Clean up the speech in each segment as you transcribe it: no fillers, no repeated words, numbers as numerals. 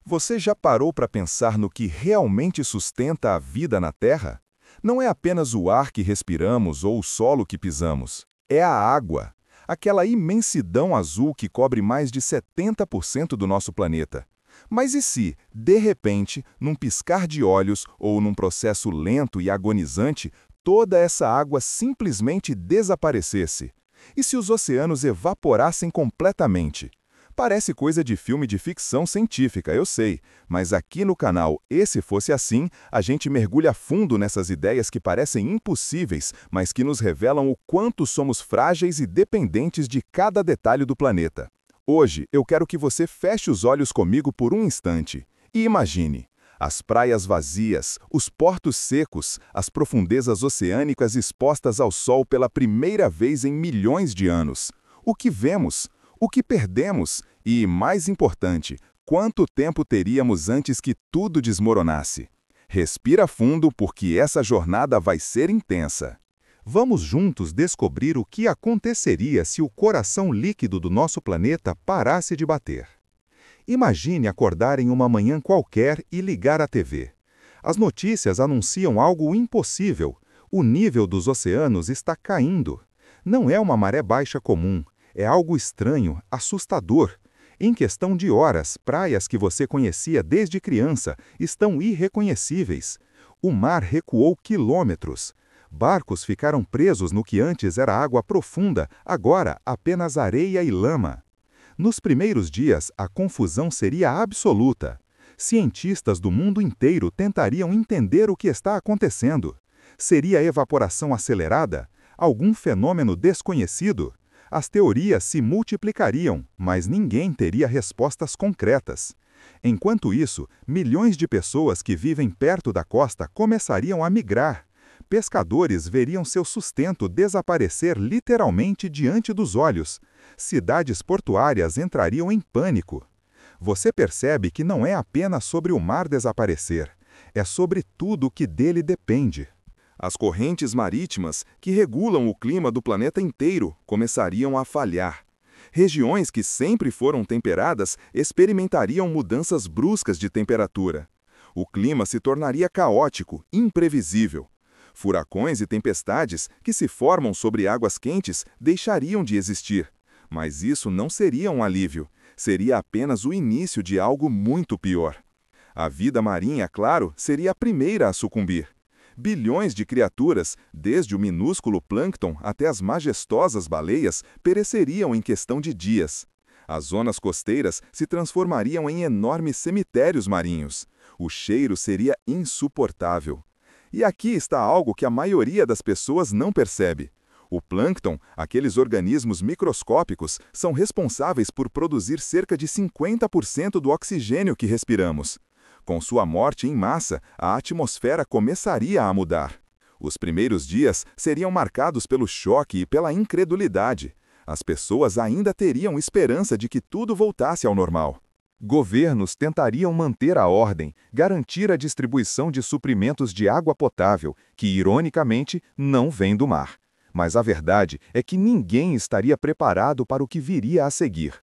Você já parou para pensar no que realmente sustenta a vida na Terra? Não é apenas o ar que respiramos ou o solo que pisamos. É a água, aquela imensidão azul que cobre mais de 70% do nosso planeta. Mas e se, de repente, num piscar de olhos ou num processo lento e agonizante, toda essa água simplesmente desaparecesse? E se os oceanos evaporassem completamente? Parece coisa de filme de ficção científica, eu sei, mas aqui no canal Esse Fosse Assim, a gente mergulha fundo nessas ideias que parecem impossíveis, mas que nos revelam o quanto somos frágeis e dependentes de cada detalhe do planeta. Hoje, eu quero que você feche os olhos comigo por um instante e imagine as praias vazias, os portos secos, as profundezas oceânicas expostas ao sol pela primeira vez em milhões de anos. O que vemos? O que perdemos? E, mais importante, quanto tempo teríamos antes que tudo desmoronasse? Respira fundo porque essa jornada vai ser intensa. Vamos juntos descobrir o que aconteceria se o coração líquido do nosso planeta parasse de bater. Imagine acordar em uma manhã qualquer e ligar a TV. As notícias anunciam algo impossível. O nível dos oceanos está caindo. Não é uma maré baixa comum. É algo estranho, assustador. Em questão de horas, praias que você conhecia desde criança estão irreconhecíveis. O mar recuou quilômetros. Barcos ficaram presos no que antes era água profunda, agora apenas areia e lama. Nos primeiros dias, a confusão seria absoluta. Cientistas do mundo inteiro tentariam entender o que está acontecendo. Seria evaporação acelerada? Algum fenômeno desconhecido? As teorias se multiplicariam, mas ninguém teria respostas concretas. Enquanto isso, milhões de pessoas que vivem perto da costa começariam a migrar. Pescadores veriam seu sustento desaparecer literalmente diante dos olhos. Cidades portuárias entrariam em pânico. Você percebe que não é apenas sobre o mar desaparecer, é sobre tudo que dele depende. As correntes marítimas, que regulam o clima do planeta inteiro, começariam a falhar. Regiões que sempre foram temperadas experimentariam mudanças bruscas de temperatura. O clima se tornaria caótico, imprevisível. Furacões e tempestades, que se formam sobre águas quentes, deixariam de existir. Mas isso não seria um alívio. Seria apenas o início de algo muito pior. A vida marinha, claro, seria a primeira a sucumbir. Bilhões de criaturas, desde o minúsculo plâncton até as majestosas baleias, pereceriam em questão de dias. As zonas costeiras se transformariam em enormes cemitérios marinhos. O cheiro seria insuportável. E aqui está algo que a maioria das pessoas não percebe. O plâncton, aqueles organismos microscópicos, são responsáveis por produzir cerca de 50% do oxigênio que respiramos. Com sua morte em massa, a atmosfera começaria a mudar. Os primeiros dias seriam marcados pelo choque e pela incredulidade. As pessoas ainda teriam esperança de que tudo voltasse ao normal. Governos tentariam manter a ordem, garantir a distribuição de suprimentos de água potável, que, ironicamente, não vem do mar. Mas a verdade é que ninguém estaria preparado para o que viria a seguir.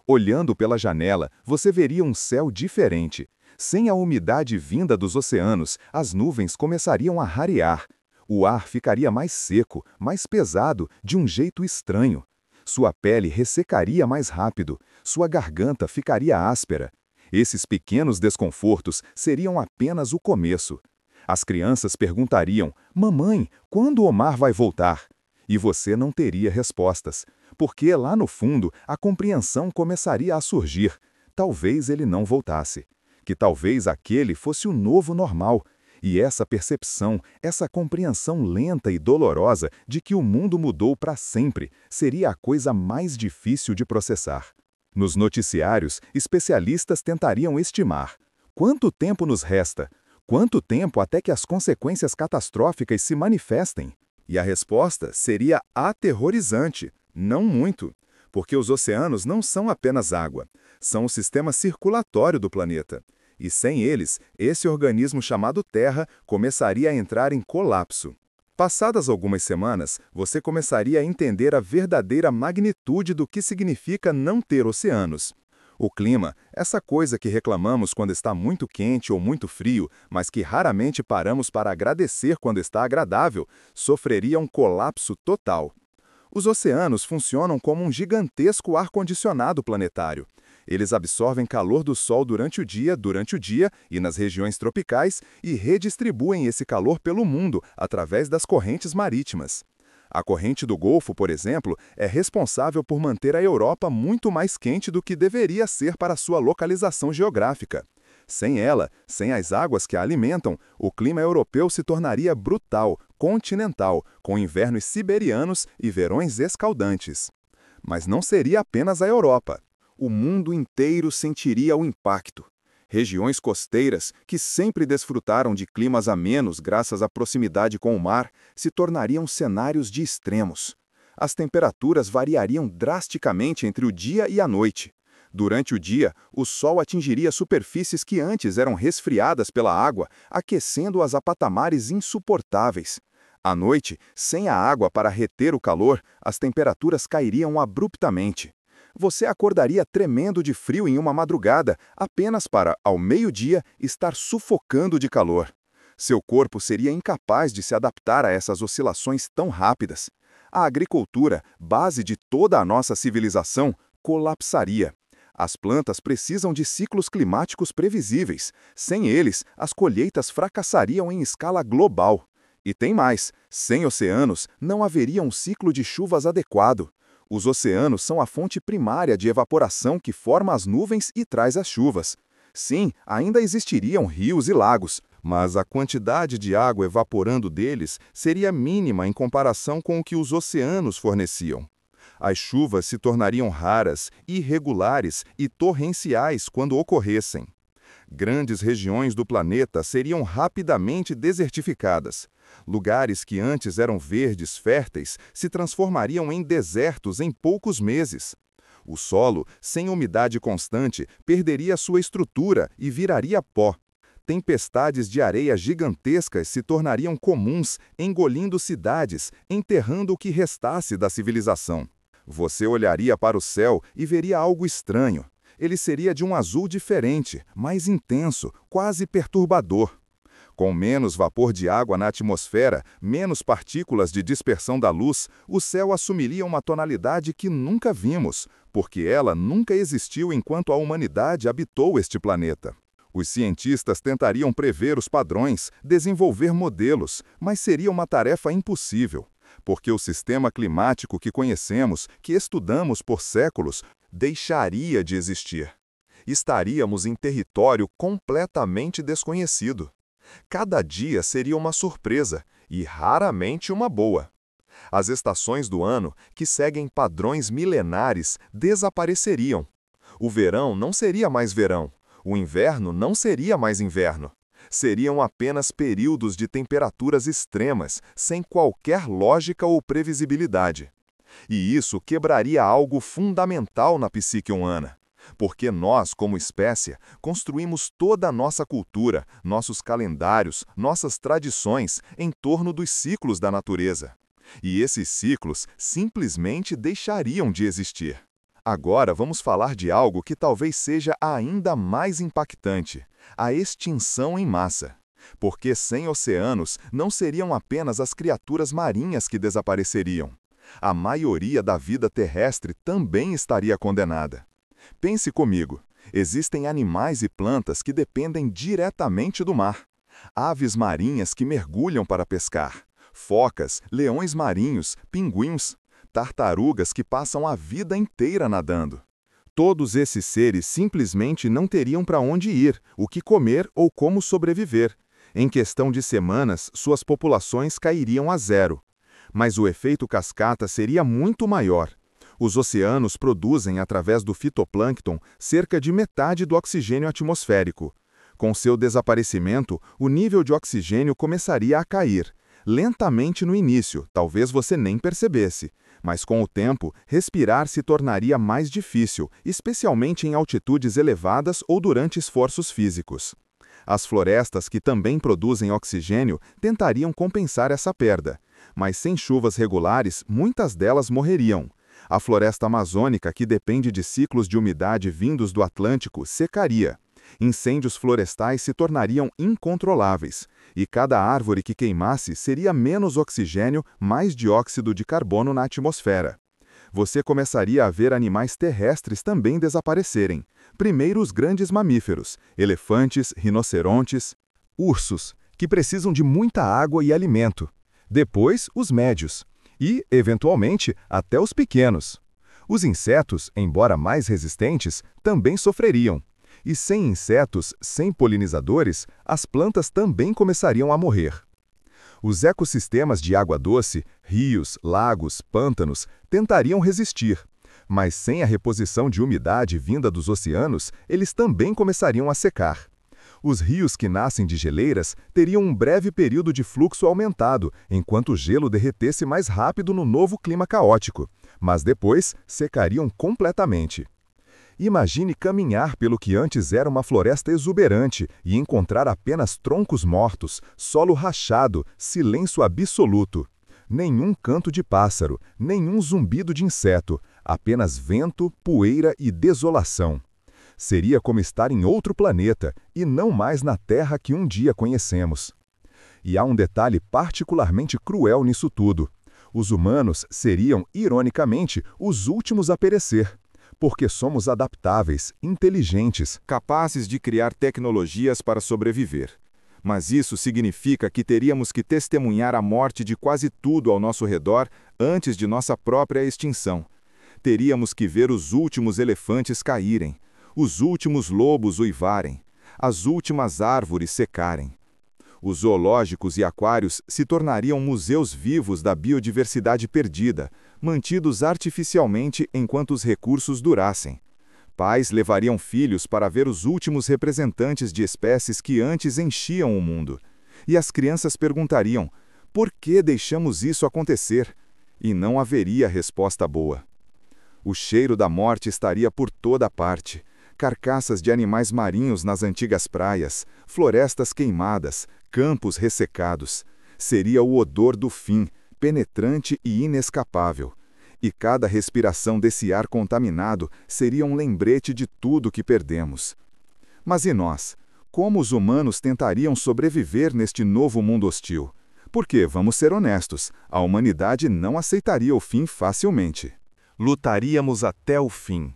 Olhando pela janela, você veria um céu diferente. Sem a umidade vinda dos oceanos, as nuvens começariam a rarear. O ar ficaria mais seco, mais pesado, de um jeito estranho. Sua pele ressecaria mais rápido, sua garganta ficaria áspera. Esses pequenos desconfortos seriam apenas o começo. As crianças perguntariam: "Mamãe, quando o mar vai voltar?" E você não teria respostas, porque lá no fundo a compreensão começaria a surgir. Talvez ele não voltasse. Que talvez aquele fosse o novo normal. E essa percepção, essa compreensão lenta e dolorosa de que o mundo mudou para sempre, seria a coisa mais difícil de processar. Nos noticiários, especialistas tentariam estimar: quanto tempo nos resta? Quanto tempo até que as consequências catastróficas se manifestem? E a resposta seria aterrorizante: não muito. Porque os oceanos não são apenas água, são o sistema circulatório do planeta. E sem eles, esse organismo chamado Terra começaria a entrar em colapso. Passadas algumas semanas, você começaria a entender a verdadeira magnitude do que significa não ter oceanos. O clima, essa coisa que reclamamos quando está muito quente ou muito frio, mas que raramente paramos para agradecer quando está agradável, sofreria um colapso total. Os oceanos funcionam como um gigantesco ar-condicionado planetário. Eles absorvem calor do Sol durante o dia e nas regiões tropicais e redistribuem esse calor pelo mundo através das correntes marítimas. A corrente do Golfo, por exemplo, é responsável por manter a Europa muito mais quente do que deveria ser para sua localização geográfica. Sem ela, sem as águas que a alimentam, o clima europeu se tornaria brutal, continental, com invernos siberianos e verões escaldantes. Mas não seria apenas a Europa. O mundo inteiro sentiria o impacto. Regiões costeiras, que sempre desfrutaram de climas amenos graças à proximidade com o mar, se tornariam cenários de extremos. As temperaturas variariam drasticamente entre o dia e a noite. Durante o dia, o sol atingiria superfícies que antes eram resfriadas pela água, aquecendo-as a patamares insuportáveis. À noite, sem a água para reter o calor, as temperaturas cairiam abruptamente. Você acordaria tremendo de frio em uma madrugada, apenas para, ao meio-dia, estar sufocando de calor. Seu corpo seria incapaz de se adaptar a essas oscilações tão rápidas. A agricultura, base de toda a nossa civilização, colapsaria. As plantas precisam de ciclos climáticos previsíveis. Sem eles, as colheitas fracassariam em escala global. E tem mais, sem oceanos, não haveria um ciclo de chuvas adequado. Os oceanos são a fonte primária de evaporação que forma as nuvens e traz as chuvas. Sim, ainda existiriam rios e lagos, mas a quantidade de água evaporando deles seria mínima em comparação com o que os oceanos forneciam. As chuvas se tornariam raras, irregulares e torrenciais quando ocorressem. Grandes regiões do planeta seriam rapidamente desertificadas. Lugares que antes eram verdes, férteis, se transformariam em desertos em poucos meses. O solo, sem umidade constante, perderia sua estrutura e viraria pó. Tempestades de areia gigantescas se tornariam comuns, engolindo cidades, enterrando o que restasse da civilização. Você olharia para o céu e veria algo estranho. Ele seria de um azul diferente, mais intenso, quase perturbador. Com menos vapor de água na atmosfera, menos partículas de dispersão da luz, o céu assumiria uma tonalidade que nunca vimos, porque ela nunca existiu enquanto a humanidade habitou este planeta. Os cientistas tentariam prever os padrões, desenvolver modelos, mas seria uma tarefa impossível, porque o sistema climático que conhecemos, que estudamos por séculos, deixaria de existir. Estaríamos em território completamente desconhecido. Cada dia seria uma surpresa, e raramente uma boa. As estações do ano, que seguem padrões milenares, desapareceriam. O verão não seria mais verão. O inverno não seria mais inverno. Seriam apenas períodos de temperaturas extremas, sem qualquer lógica ou previsibilidade. E isso quebraria algo fundamental na psique humana. Porque nós, como espécie, construímos toda a nossa cultura, nossos calendários, nossas tradições em torno dos ciclos da natureza. E esses ciclos simplesmente deixariam de existir. Agora vamos falar de algo que talvez seja ainda mais impactante: a extinção em massa. Porque sem oceanos não seriam apenas as criaturas marinhas que desapareceriam. A maioria da vida terrestre também estaria condenada. Pense comigo, existem animais e plantas que dependem diretamente do mar. Aves marinhas que mergulham para pescar, focas, leões marinhos, pinguins, tartarugas que passam a vida inteira nadando. Todos esses seres simplesmente não teriam para onde ir, o que comer ou como sobreviver. Em questão de semanas, suas populações cairiam a zero. Mas o efeito cascata seria muito maior. Os oceanos produzem, através do fitoplâncton, cerca de metade do oxigênio atmosférico. Com seu desaparecimento, o nível de oxigênio começaria a cair. Lentamente no início, talvez você nem percebesse. Mas com o tempo, respirar se tornaria mais difícil, especialmente em altitudes elevadas ou durante esforços físicos. As florestas, que também produzem oxigênio, tentariam compensar essa perda. Mas sem chuvas regulares, muitas delas morreriam. A floresta amazônica, que depende de ciclos de umidade vindos do Atlântico, secaria. Incêndios florestais se tornariam incontroláveis, e cada árvore que queimasse seria menos oxigênio, mais dióxido de carbono na atmosfera. Você começaria a ver animais terrestres também desaparecerem. Primeiro os grandes mamíferos, elefantes, rinocerontes, ursos, que precisam de muita água e alimento. Depois, os médios. E, eventualmente, até os pequenos. Os insetos, embora mais resistentes, também sofreriam. E sem insetos, sem polinizadores, as plantas também começariam a morrer. Os ecossistemas de água doce, rios, lagos, pântanos, tentariam resistir. Mas sem a reposição de umidade vinda dos oceanos, eles também começariam a secar. Os rios que nascem de geleiras teriam um breve período de fluxo aumentado, enquanto o gelo derretesse mais rápido no novo clima caótico, mas depois secariam completamente. Imagine caminhar pelo que antes era uma floresta exuberante e encontrar apenas troncos mortos, solo rachado, silêncio absoluto. Nenhum canto de pássaro, nenhum zumbido de inseto, apenas vento, poeira e desolação. Seria como estar em outro planeta, e não mais na Terra que um dia conhecemos. E há um detalhe particularmente cruel nisso tudo. Os humanos seriam, ironicamente, os últimos a perecer. Porque somos adaptáveis, inteligentes, capazes de criar tecnologias para sobreviver. Mas isso significa que teríamos que testemunhar a morte de quase tudo ao nosso redor antes de nossa própria extinção. Teríamos que ver os últimos elefantes caírem, os últimos lobos uivarem, as últimas árvores secarem. Os zoológicos e aquários se tornariam museus vivos da biodiversidade perdida, mantidos artificialmente enquanto os recursos durassem. Pais levariam filhos para ver os últimos representantes de espécies que antes enchiam o mundo. E as crianças perguntariam: por que deixamos isso acontecer? E não haveria resposta boa. O cheiro da morte estaria por toda parte. Carcaças de animais marinhos nas antigas praias, florestas queimadas, campos ressecados. Seria o odor do fim, penetrante e inescapável. E cada respiração desse ar contaminado seria um lembrete de tudo que perdemos. Mas e nós? Como os humanos tentariam sobreviver neste novo mundo hostil? Porque, vamos ser honestos, a humanidade não aceitaria o fim facilmente. Lutaríamos até o fim.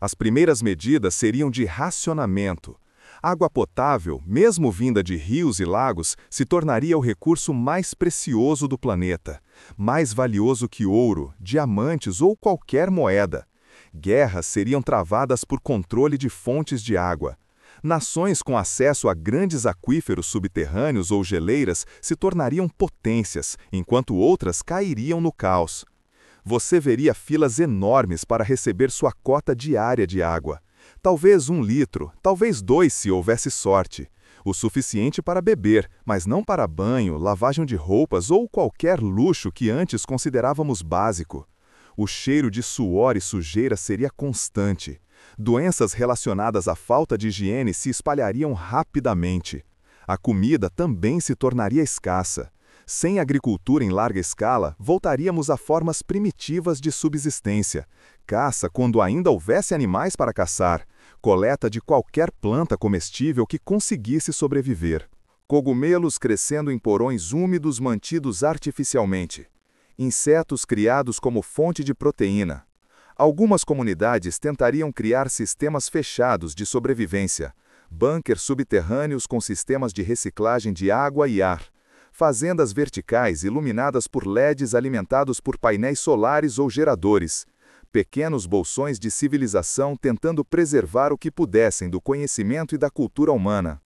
As primeiras medidas seriam de racionamento. Água potável, mesmo vinda de rios e lagos, se tornaria o recurso mais precioso do planeta, mais valioso que ouro, diamantes ou qualquer moeda. Guerras seriam travadas por controle de fontes de água. Nações com acesso a grandes aquíferos subterrâneos ou geleiras se tornariam potências, enquanto outras cairiam no caos. Você veria filas enormes para receber sua cota diária de água. Talvez 1 litro, talvez 2 se houvesse sorte. O suficiente para beber, mas não para banho, lavagem de roupas ou qualquer luxo que antes considerávamos básico. O cheiro de suor e sujeira seria constante. Doenças relacionadas à falta de higiene se espalhariam rapidamente. A comida também se tornaria escassa. Sem agricultura em larga escala, voltaríamos a formas primitivas de subsistência. Caça quando ainda houvesse animais para caçar. Coleta de qualquer planta comestível que conseguisse sobreviver. Cogumelos crescendo em porões úmidos mantidos artificialmente. Insetos criados como fonte de proteína. Algumas comunidades tentariam criar sistemas fechados de sobrevivência. Bunkers subterrâneos com sistemas de reciclagem de água e ar. Fazendas verticais iluminadas por LEDs alimentados por painéis solares ou geradores. Pequenos bolsões de civilização tentando preservar o que pudessem do conhecimento e da cultura humana.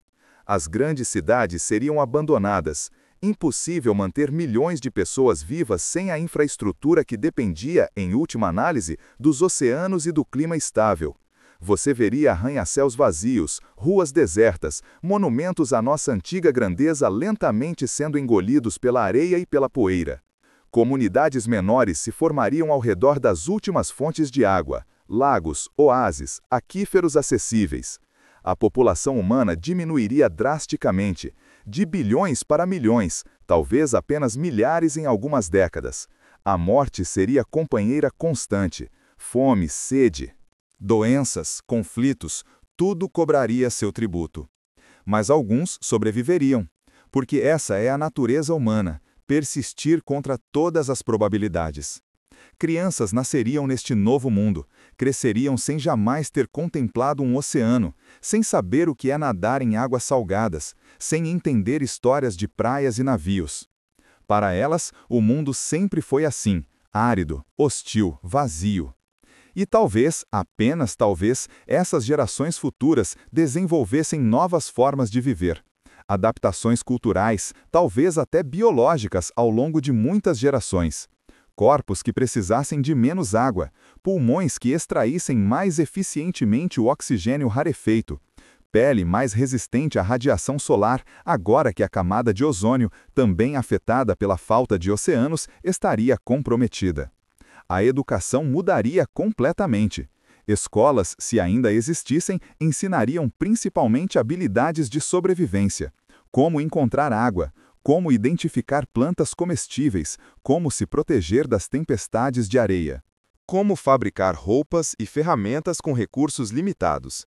As grandes cidades seriam abandonadas. Impossível manter milhões de pessoas vivas sem a infraestrutura que dependia, em última análise, dos oceanos e do clima estável. Você veria arranha-céus vazios, ruas desertas, monumentos à nossa antiga grandeza lentamente sendo engolidos pela areia e pela poeira. Comunidades menores se formariam ao redor das últimas fontes de água, lagos, oásis, aquíferos acessíveis. A população humana diminuiria drasticamente, de bilhões para milhões, talvez apenas milhares em algumas décadas. A morte seria companheira constante. Fome, sede, doenças, conflitos, tudo cobraria seu tributo. Mas alguns sobreviveriam, porque essa é a natureza humana, persistir contra todas as probabilidades. Crianças nasceriam neste novo mundo, cresceriam sem jamais ter contemplado um oceano, sem saber o que é nadar em águas salgadas, sem entender histórias de praias e navios. Para elas, o mundo sempre foi assim, árido, hostil, vazio. E talvez, apenas talvez, essas gerações futuras desenvolvessem novas formas de viver. Adaptações culturais, talvez até biológicas ao longo de muitas gerações. Corpos que precisassem de menos água, pulmões que extraíssem mais eficientemente o oxigênio rarefeito, pele mais resistente à radiação solar, agora que a camada de ozônio, também afetada pela falta de oceanos, estaria comprometida. A educação mudaria completamente. Escolas, se ainda existissem, ensinariam principalmente habilidades de sobrevivência. Como encontrar água, como identificar plantas comestíveis, como se proteger das tempestades de areia. Como fabricar roupas e ferramentas com recursos limitados.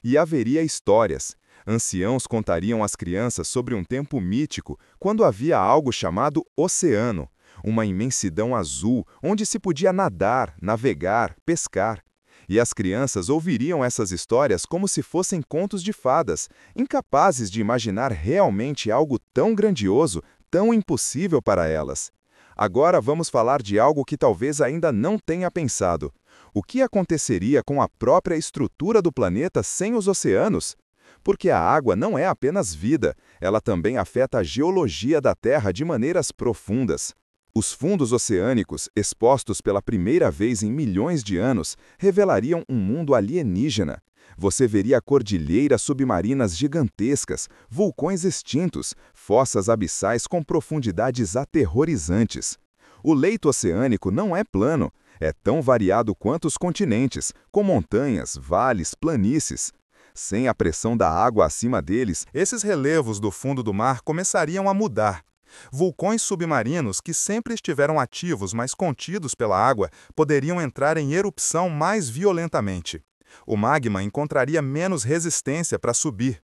E haveria histórias. Anciãos contariam às crianças sobre um tempo mítico, quando havia algo chamado oceano, uma imensidão azul onde se podia nadar, navegar, pescar. E as crianças ouviriam essas histórias como se fossem contos de fadas, incapazes de imaginar realmente algo tão grandioso, tão impossível para elas. Agora vamos falar de algo que talvez ainda não tenha pensado. O que aconteceria com a própria estrutura do planeta sem os oceanos? Porque a água não é apenas vida, ela também afeta a geologia da Terra de maneiras profundas. Os fundos oceânicos, expostos pela primeira vez em milhões de anos, revelariam um mundo alienígena. Você veria cordilheiras submarinas gigantescas, vulcões extintos, fossas abissais com profundidades aterrorizantes. O leito oceânico não é plano, é tão variado quanto os continentes, com montanhas, vales, planícies. Sem a pressão da água acima deles, esses relevos do fundo do mar começariam a mudar. Vulcões submarinos que sempre estiveram ativos, mas contidos pela água, poderiam entrar em erupção mais violentamente. O magma encontraria menos resistência para subir.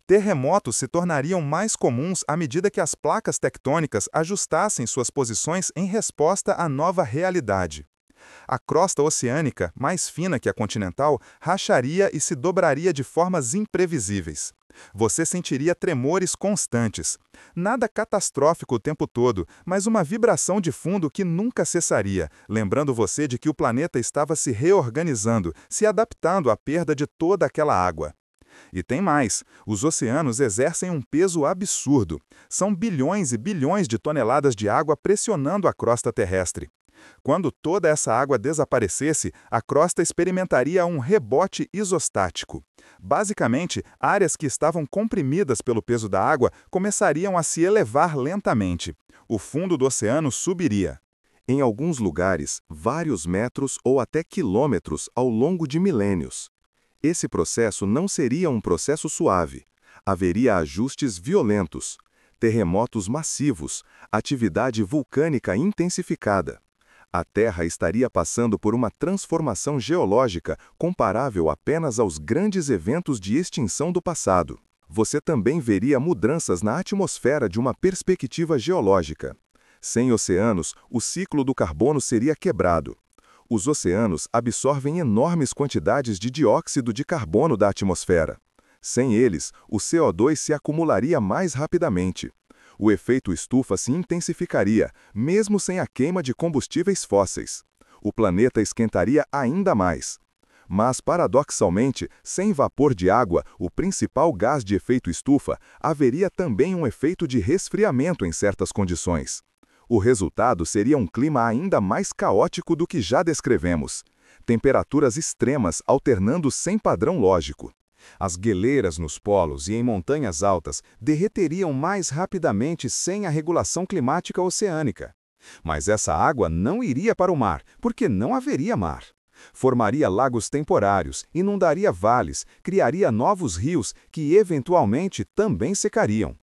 Terremotos se tornariam mais comuns à medida que as placas tectônicas ajustassem suas posições em resposta à nova realidade. A crosta oceânica, mais fina que a continental, racharia e se dobraria de formas imprevisíveis. Você sentiria tremores constantes. Nada catastrófico o tempo todo, mas uma vibração de fundo que nunca cessaria, lembrando você de que o planeta estava se reorganizando, se adaptando à perda de toda aquela água. E tem mais, os oceanos exercem um peso absurdo. São bilhões e bilhões de toneladas de água pressionando a crosta terrestre. Quando toda essa água desaparecesse, a crosta experimentaria um rebote isostático. Basicamente, áreas que estavam comprimidas pelo peso da água começariam a se elevar lentamente. O fundo do oceano subiria. Em alguns lugares, vários metros ou até quilômetros ao longo de milênios. Esse processo não seria um processo suave. Haveria ajustes violentos, terremotos massivos, atividade vulcânica intensificada. A Terra estaria passando por uma transformação geológica comparável apenas aos grandes eventos de extinção do passado. Você também veria mudanças na atmosfera de uma perspectiva geológica. Sem oceanos, o ciclo do carbono seria quebrado. Os oceanos absorvem enormes quantidades de dióxido de carbono da atmosfera. Sem eles, o CO2 se acumularia mais rapidamente. O efeito estufa se intensificaria, mesmo sem a queima de combustíveis fósseis. O planeta esquentaria ainda mais. Mas, paradoxalmente, sem vapor de água, o principal gás de efeito estufa, haveria também um efeito de resfriamento em certas condições. O resultado seria um clima ainda mais caótico do que já descrevemos. Temperaturas extremas alternando sem padrão lógico. As geleiras nos polos e em montanhas altas derreteriam mais rapidamente sem a regulação climática oceânica. Mas essa água não iria para o mar, porque não haveria mar. Formaria lagos temporários, inundaria vales, criaria novos rios que eventualmente também secariam.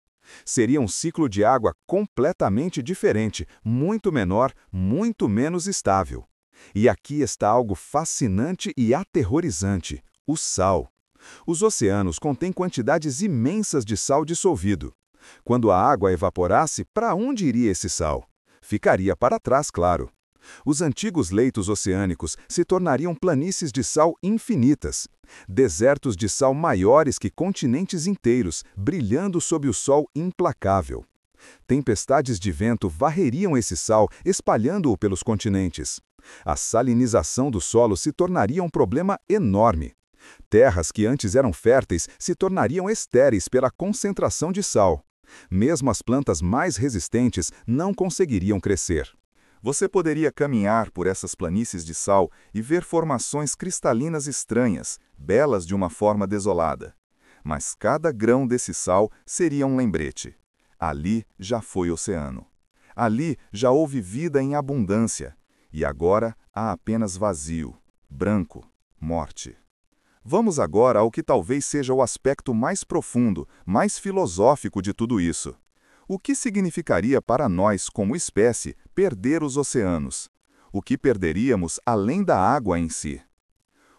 Seria um ciclo de água completamente diferente, muito menor, muito menos estável. E aqui está algo fascinante e aterrorizante: o sal. Os oceanos contêm quantidades imensas de sal dissolvido. Quando a água evaporasse, para onde iria esse sal? Ficaria para trás, claro. Os antigos leitos oceânicos se tornariam planícies de sal infinitas, desertos de sal maiores que continentes inteiros, brilhando sob o sol implacável. Tempestades de vento varreriam esse sal, espalhando-o pelos continentes. A salinização do solo se tornaria um problema enorme. Terras que antes eram férteis se tornariam estéreis pela concentração de sal. Mesmo as plantas mais resistentes não conseguiriam crescer. Você poderia caminhar por essas planícies de sal e ver formações cristalinas estranhas, belas de uma forma desolada. Mas cada grão desse sal seria um lembrete. Ali já foi oceano. Ali já houve vida em abundância. E agora há apenas vazio, branco, morte. Vamos agora ao que talvez seja o aspecto mais profundo, mais filosófico de tudo isso. O que significaria para nós, como espécie, perder os oceanos? O que perderíamos além da água em si?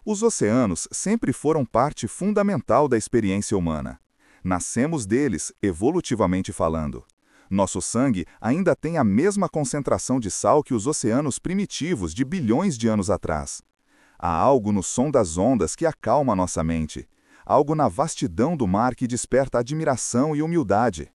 Os oceanos sempre foram parte fundamental da experiência humana. Nascemos deles, evolutivamente falando. Nosso sangue ainda tem a mesma concentração de sal que os oceanos primitivos de bilhões de anos atrás. Há algo no som das ondas que acalma nossa mente, algo na vastidão do mar que desperta admiração e humildade.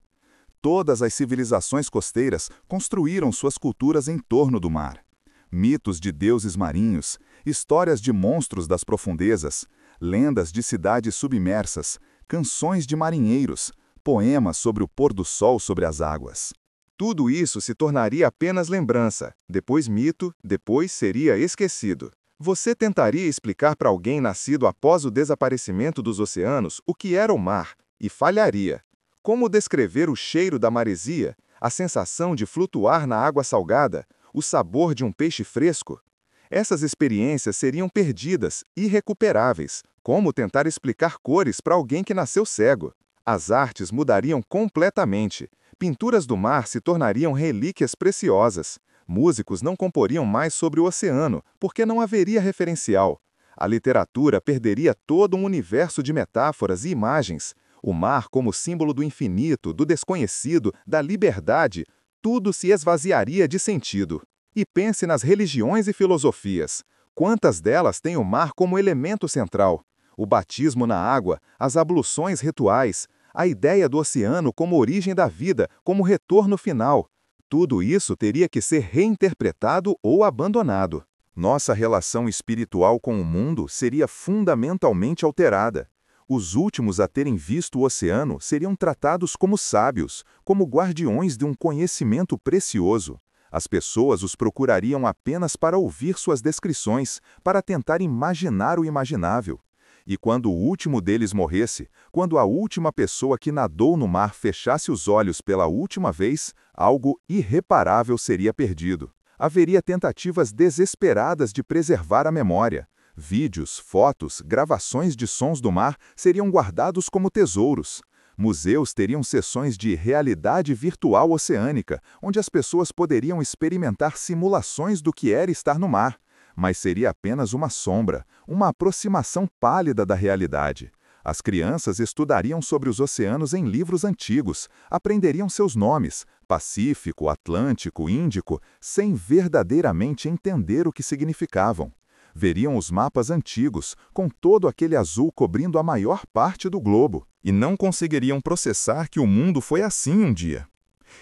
Todas as civilizações costeiras construíram suas culturas em torno do mar. Mitos de deuses marinhos, histórias de monstros das profundezas, lendas de cidades submersas, canções de marinheiros, poemas sobre o pôr do sol sobre as águas. Tudo isso se tornaria apenas lembrança, depois mito, depois seria esquecido. Você tentaria explicar para alguém nascido após o desaparecimento dos oceanos o que era o mar, e falharia. Como descrever o cheiro da maresia, a sensação de flutuar na água salgada, o sabor de um peixe fresco? Essas experiências seriam perdidas, irrecuperáveis. Como tentar explicar cores para alguém que nasceu cego? As artes mudariam completamente. Pinturas do mar se tornariam relíquias preciosas. Músicos não comporiam mais sobre o oceano, porque não haveria referencial. A literatura perderia todo um universo de metáforas e imagens. O mar como símbolo do infinito, do desconhecido, da liberdade, tudo se esvaziaria de sentido. E pense nas religiões e filosofias. Quantas delas têm o mar como elemento central? O batismo na água, as abluções rituais, a ideia do oceano como origem da vida, como retorno final. Tudo isso teria que ser reinterpretado ou abandonado. Nossa relação espiritual com o mundo seria fundamentalmente alterada. Os últimos a terem visto o oceano seriam tratados como sábios, como guardiões de um conhecimento precioso. As pessoas os procurariam apenas para ouvir suas descrições, para tentar imaginar o imaginável. E quando o último deles morresse, quando a última pessoa que nadou no mar fechasse os olhos pela última vez, algo irreparável seria perdido. Haveria tentativas desesperadas de preservar a memória. Vídeos, fotos, gravações de sons do mar seriam guardados como tesouros. Museus teriam sessões de realidade virtual oceânica, onde as pessoas poderiam experimentar simulações do que era estar no mar. Mas seria apenas uma sombra, uma aproximação pálida da realidade. As crianças estudariam sobre os oceanos em livros antigos, aprenderiam seus nomes, Pacífico, Atlântico, Índico, sem verdadeiramente entender o que significavam. Veriam os mapas antigos, com todo aquele azul cobrindo a maior parte do globo, e não conseguiriam processar que o mundo foi assim um dia.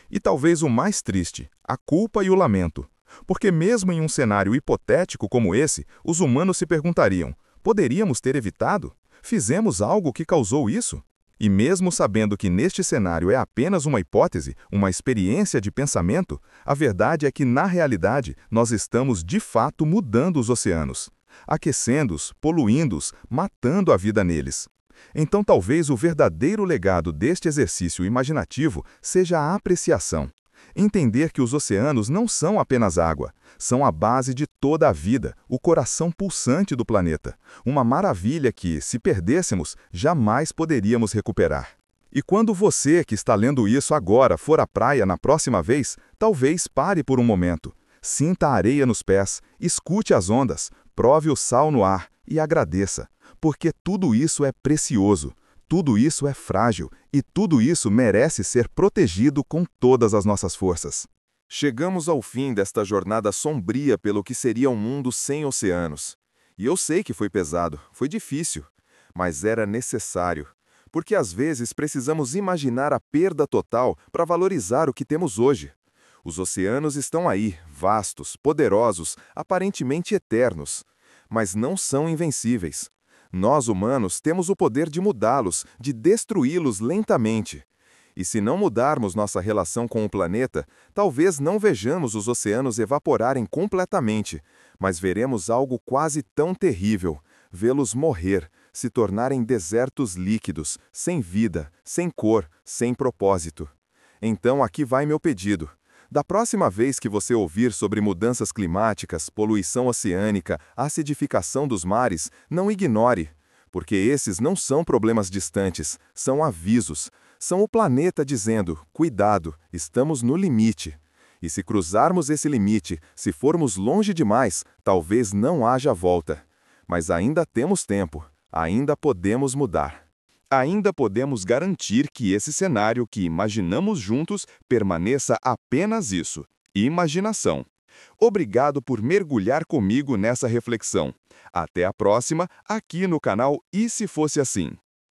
E talvez o mais triste, a culpa e o lamento. Porque mesmo em um cenário hipotético como esse, os humanos se perguntariam: poderíamos ter evitado? Fizemos algo que causou isso? E mesmo sabendo que neste cenário é apenas uma hipótese, uma experiência de pensamento, a verdade é que, na realidade, nós estamos de fato mudando os oceanos, aquecendo-os, poluindo-os, matando a vida neles. Então talvez o verdadeiro legado deste exercício imaginativo seja a apreciação. Entender que os oceanos não são apenas água, são a base de toda a vida, o coração pulsante do planeta. Uma maravilha que, se perdêssemos, jamais poderíamos recuperar. E quando você que está lendo isso agora for à praia na próxima vez, talvez pare por um momento. Sinta a areia nos pés, escute as ondas, prove o sal no ar e agradeça, porque tudo isso é precioso, tudo isso é frágil e tudo isso merece ser protegido com todas as nossas forças. Chegamos ao fim desta jornada sombria pelo que seria um mundo sem oceanos. E eu sei que foi pesado, foi difícil, mas era necessário. Porque às vezes precisamos imaginar a perda total para valorizar o que temos hoje. Os oceanos estão aí, vastos, poderosos, aparentemente eternos. Mas não são invencíveis. Nós, humanos, temos o poder de mudá-los, de destruí-los lentamente. E se não mudarmos nossa relação com o planeta, talvez não vejamos os oceanos evaporarem completamente, mas veremos algo quase tão terrível: vê-los morrer, se tornarem desertos líquidos, sem vida, sem cor, sem propósito. Então aqui vai meu pedido. Da próxima vez que você ouvir sobre mudanças climáticas, poluição oceânica, acidificação dos mares, não ignore, porque esses não são problemas distantes, são avisos. São o planeta dizendo: cuidado, estamos no limite. E se cruzarmos esse limite, se formos longe demais, talvez não haja volta. Mas ainda temos tempo, ainda podemos mudar. Ainda podemos garantir que esse cenário que imaginamos juntos permaneça apenas isso: imaginação. Obrigado por mergulhar comigo nessa reflexão. Até a próxima, aqui no canal E Se Fosse Assim.